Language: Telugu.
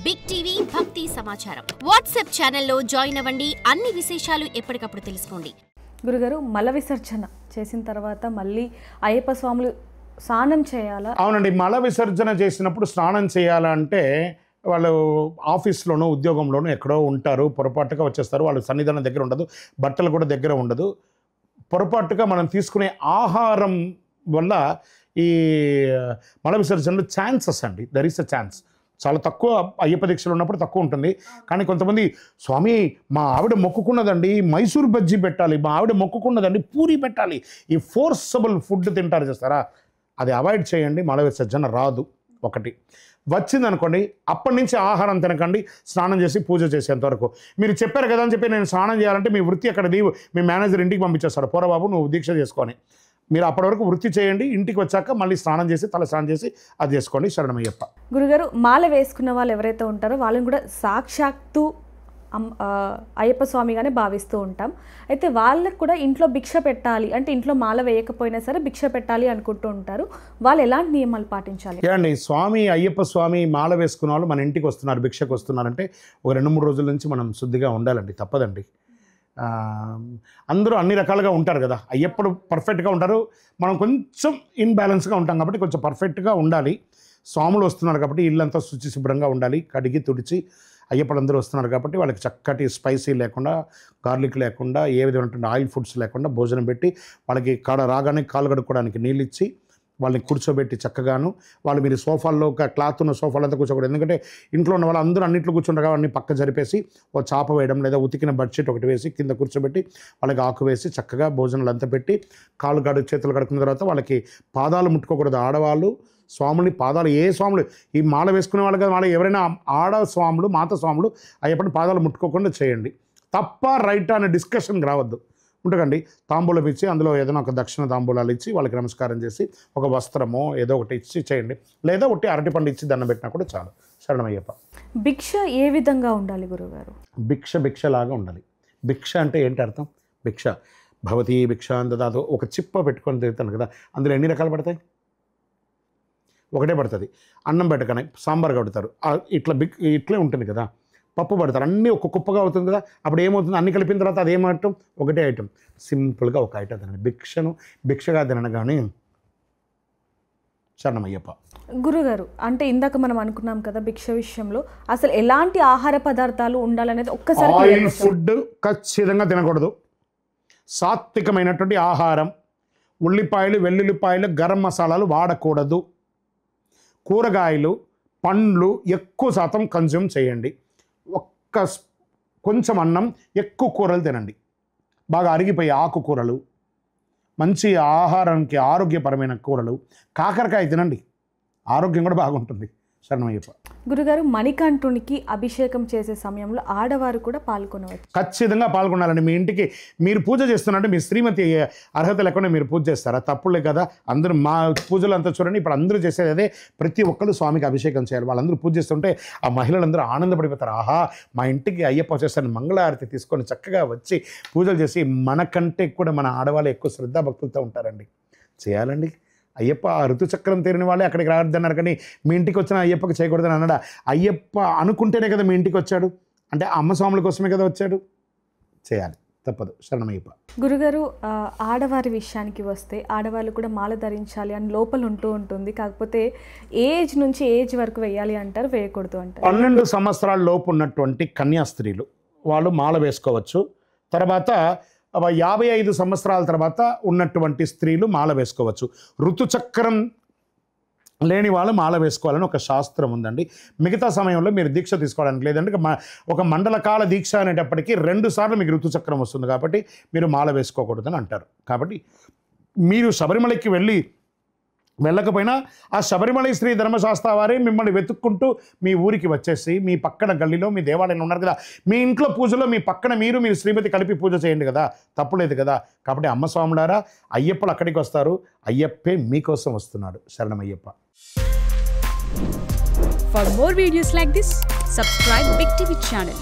బిగ్ టీవీ భక్తి సమాచారం వాట్సాప్ ఛానల్లో జాయిన్ అవ్వండి. అన్ని విశేషాలు ఎప్పటికప్పుడు తెలుసుకోండి. గురుగారు, మల విసర్జన చేసిన తర్వాత మళ్ళీ అయ్యప్ప స్వాములు స్నానం చేయాలా? అవునండి, మల విసర్జన చేసినప్పుడు స్నానం చేయాలంటే వాళ్ళు ఆఫీస్లోనూ ఉద్యోగంలోనూ ఎక్కడో ఉంటారు, పొరపాటుగా వచ్చేస్తారు, వాళ్ళు సన్నిధానం దగ్గర ఉండదు, బట్టలు కూడా దగ్గర ఉండదు. పొరపాటుగా మనం తీసుకునే ఆహారం వల్ల ఈ మల విసర్జనలో ఛాన్సెస్ అండి, దర్ ఈస్ అ ఛాన్స్. చాలా తక్కువ అయ్యప్ప దీక్షలు ఉన్నప్పుడు తక్కువ ఉంటుంది. కానీ కొంతమంది, స్వామి మా ఆవిడ మొక్కుకున్నదండి మైసూర్ బజ్జీ పెట్టాలి, మా ఆవిడ మొక్కుకున్నదండి పూరి పెట్టాలి, ఈ ఫోర్సబుల్ ఫుడ్ తింటారు చేస్తారా, అది అవాయిడ్ చేయండి. మల విసర్జన రాదు. ఒకటి వచ్చిందనుకోండి, అప్పటి నుంచి ఆహారం తినకండి, స్నానం చేసి పూజ చేసేంత వరకు. మీరు చెప్పారు కదా అని చెప్పి నేను స్నానం చేయాలంటే మీ వృత్తి అక్కడ లీవ్, మీ మేనేజర్ ఇంటికి పంపించేస్తాడు, పోరబాబు నువ్వు దీక్ష చేసుకొని. మీరు అప్పటి వరకు వృత్తి చేయండి, ఇంటికి వచ్చాక మళ్ళీ స్నానం చేసి తల స్నానం చేసి అది చేసుకోండి. శరణమయ్యప్ప. గురుగారు, మాల వేసుకున్న వాళ్ళు ఎవరైతే ఉంటారో వాళ్ళని కూడా సాక్షాత్తు అయ్యప్ప స్వామిగానే భావిస్తూ ఉంటాం. అయితే వాళ్ళకు కూడా ఇంట్లో భిక్ష పెట్టాలి అంటే, ఇంట్లో మాల వేయకపోయినా సరే భిక్ష పెట్టాలి అనుకుంటూ ఉంటారు. వాళ్ళు ఎలాంటి నియమాలు పాటించాలి? ఏమండి, స్వామి అయ్యప్ప స్వామి మాల వేసుకున్న వాళ్ళు మన ఇంటికి వస్తున్నారు, భిక్షకు వస్తున్నారంటే ఒక 2-3 రోజుల నుంచి మనం శుద్ధిగా ఉండాలండి, తప్పదండి. అందరూ అన్ని రకాలుగా ఉంటారు కదా, అయ్యప్పుడు పర్ఫెక్ట్గా ఉంటారు, మనం కొంచెం ఇన్బ్యాలెన్స్గా ఉంటాం కాబట్టి కొంచెం పర్ఫెక్ట్గా ఉండాలి. స్వాములు వస్తున్నారు కాబట్టి ఇల్లంతా శుచి శుభ్రంగా ఉండాలి, కడిగి తుడిచి. అయ్యప్పలు అందరూ వస్తున్నారు కాబట్టి వాళ్ళకి చక్కటి స్పైసీ లేకుండా, గార్లిక్ లేకుండా, ఏ విధమైనటువంటి ఆయిల్ ఫుడ్స్ లేకుండా భోజనం పెట్టి, వాళ్ళకి రాగానే కాలు కడుక్కోవడానికి నీళ్ళు ఇచ్చి, వాళ్ళని కూర్చోబెట్టి చక్కగాను, వాళ్ళు మీరు సోఫాల్లో ఒక క్లాత్ ఉన్న సోఫాలంతా కూర్చోకూడదు. ఎందుకంటే ఇంట్లో ఉన్న వాళ్ళు అందరూ అన్నింటిలో కూర్చుండగా అన్ని పక్క జరిపేసి ఓ చాప వేయడం, లేదా ఉతికిన బెడ్షీట్ ఒకటి వేసి కింద కూర్చోబెట్టి వాళ్ళకి ఆకు వేసి చక్కగా భోజనాలు అంతా పెట్టి, చేతులు కడుక్కున్న తర్వాత వాళ్ళకి పాదాలు ముట్టుకోకూడదు. ఆడవాళ్ళు స్వాముని పాదాలు, ఏ స్వాములు, ఈ మాల వేసుకునే వాళ్ళు కదా, వాళ్ళ ఎవరైనా ఆడ స్వాములు, మాత స్వాములు అయ్యప్పటి పాదాలు ముట్టుకోకుండా చేయండి. తప్ప రైట్ అనే డిస్కషన్కి రావద్దు. ఉండకండి, తాంబూలం ఇచ్చి అందులో ఏదైనా ఒక దక్షిణ తాంబూలాలు ఇచ్చి వాళ్ళకి నమస్కారం చేసి ఒక వస్త్రమో ఏదో ఒకటి ఇచ్చి చేయండి, లేదా ఒకటి అరటిపండు ఇచ్చి దండం పెట్టినా కూడా చాలు. శరణమయ్యప్ప. భిక్ష ఏ విధంగా ఉండాలి గురుగారు? భిక్షలాగా ఉండాలి. భిక్ష అంటే ఏంటి అర్థం? భిక్ష భవతి భిక్ష అందదాతో ఒక చిప్ప పెట్టుకొని తిరుగుతాను కదా, అందులో ఎన్ని రకాలు పడతాయి? ఒకటే పడుతుంది. అన్నం పెట్టగానే సాంబార్ కడుతారు, ఇట్లే ఉంటుంది కదా. పప్పు పడతారు, అన్నీ ఒక కుప్పగా అవుతుంది కదా. అప్పుడు ఏమవుతుంది? అన్ని కలిపిన తర్వాత అది ఏమంటాం? ఒకటే ఐటమ్, సింపుల్గా ఒక ఐటమ్ తినండి. భిక్షగా తినగానే శరణమయ్యప్ప. గురుగారు, అంటే ఇందాక మనం అనుకున్నాం కదా భిక్ష విషయంలో, అసలు ఎలాంటి ఆహార పదార్థాలు ఉండాలనేది ఒక్కసారి. ఆయిల్ ఫుడ్ ఖచ్చితంగా తినకూడదు. సాత్వికమైనటువంటి ఆహారం, ఉల్లిపాయలు, వెల్లుల్లిపాయలు, గరం మసాలాలు వాడకూడదు. కూరగాయలు, పండ్లు ఎక్కువ శాతం కన్జ్యూమ్ చేయండి. కొంచెం అన్నం, ఎక్కువ కూరలు తినండి, బాగా అరిగిపోయే ఆకుకూరలు, మంచి ఆహారానికి ఆరోగ్యపరమైన కూరలు. కాకరకాయ తినండి, ఆరోగ్యం కూడా బాగుంటుంది. శరణమయ్యప్ప. గురుగారు, మణికంఠునికి అభిషేకం చేసే సమయంలో ఆడవారు కూడా పాల్గొనవచ్చు? ఖచ్చితంగా పాల్గొనాలండి. మీ ఇంటికి మీరు పూజ చేస్తున్నారంటే మీ శ్రీమతి అర్హత లేకుండా మీరు పూజ చేస్తారా? తప్పులే కదా. అందరూ మా పూజలు అంతా చూడండి, ఇప్పుడు అందరూ చేసేది అదే. ప్రతి ఒక్కరు స్వామికి అభిషేకం చేయాలి. వాళ్ళందరూ పూజ చేస్తుంటే ఆ మహిళలందరూ ఆనందపడిపోతారు. ఆహా, మా ఇంటికి అయ్యప్ప వచ్చేస్తారని మంగళారతి తీసుకొని చక్కగా వచ్చి పూజలు చేసి, మనకంటే కూడా మన ఆడవాళ్ళు ఎక్కువ శ్రద్ధాభక్తులతో ఉంటారండి. చేయాలండి. అయ్యప్ప ఋతుచక్రం తీరిన వాళ్ళే అక్కడికి రావద్దన్నారు, కానీ మీ ఇంటికి వచ్చిన అయ్యప్పకి చేయకూడదని అన్నాడా? అయ్యప్ప అనుకుంటేనే కదా మీ ఇంటికి వచ్చాడు, అంటే అమ్మ స్వాముల కోసమే కదా వచ్చాడు. చేయాలి, తప్పదు. శరణమయ్యప్ప. గురుగారు, ఆడవారి విషయానికి వస్తే ఆడవాళ్ళు కూడా మాల ధరించాలి అని లోపల ఉంటుంది. కాకపోతే ఏజ్ నుంచి ఏజ్ వరకు వేయాలి అంటారు, వేయకూడదు అంటారు. 12 సంవత్సరాల లోపు ఉన్నటువంటి కన్యా స్త్రీలు వాళ్ళు మాల వేసుకోవచ్చు. తర్వాత 55 సంవత్సరాల తర్వాత ఉన్నటువంటి స్త్రీలు మాల వేసుకోవచ్చు. ఋతుచక్రం లేని వాళ్ళు మాల వేసుకోవాలని ఒక శాస్త్రం ఉందండి. మిగతా సమయంలో మీరు దీక్ష తీసుకోవడానికి లేదంటే ఒక మండలకాల దీక్ష అనేటప్పటికీ 2 సార్లు మీకు ఋతుచక్రం వస్తుంది కాబట్టి మీరు మాల వేసుకోకూడదని అంటారు. కాబట్టి మీరు శబరిమలకి వెళ్ళకపోయినా ఆ శబరిమల శ్రీ ధర్మశాస్త్ర వారే మిమ్మల్ని వెతుక్కుంటూ మీ ఊరికి వచ్చేసి, మీ పక్కన గల్లీలో మీ దేవాలయం ఉన్నారు కదా, మీ ఇంట్లో పూజలో మీ పక్కన మీరు శ్రీమతి కలిపి పూజ చేయండి కదా, తప్పులేదు కదా. కాబట్టి అమ్మ స్వాములారా, అయ్యప్పలు అక్కడికి వస్తారు, అయ్యప్పే మీకోసం వస్తున్నాడు. శరణమయ్యప్ప. For more videos like this, subscribe Big TV channel.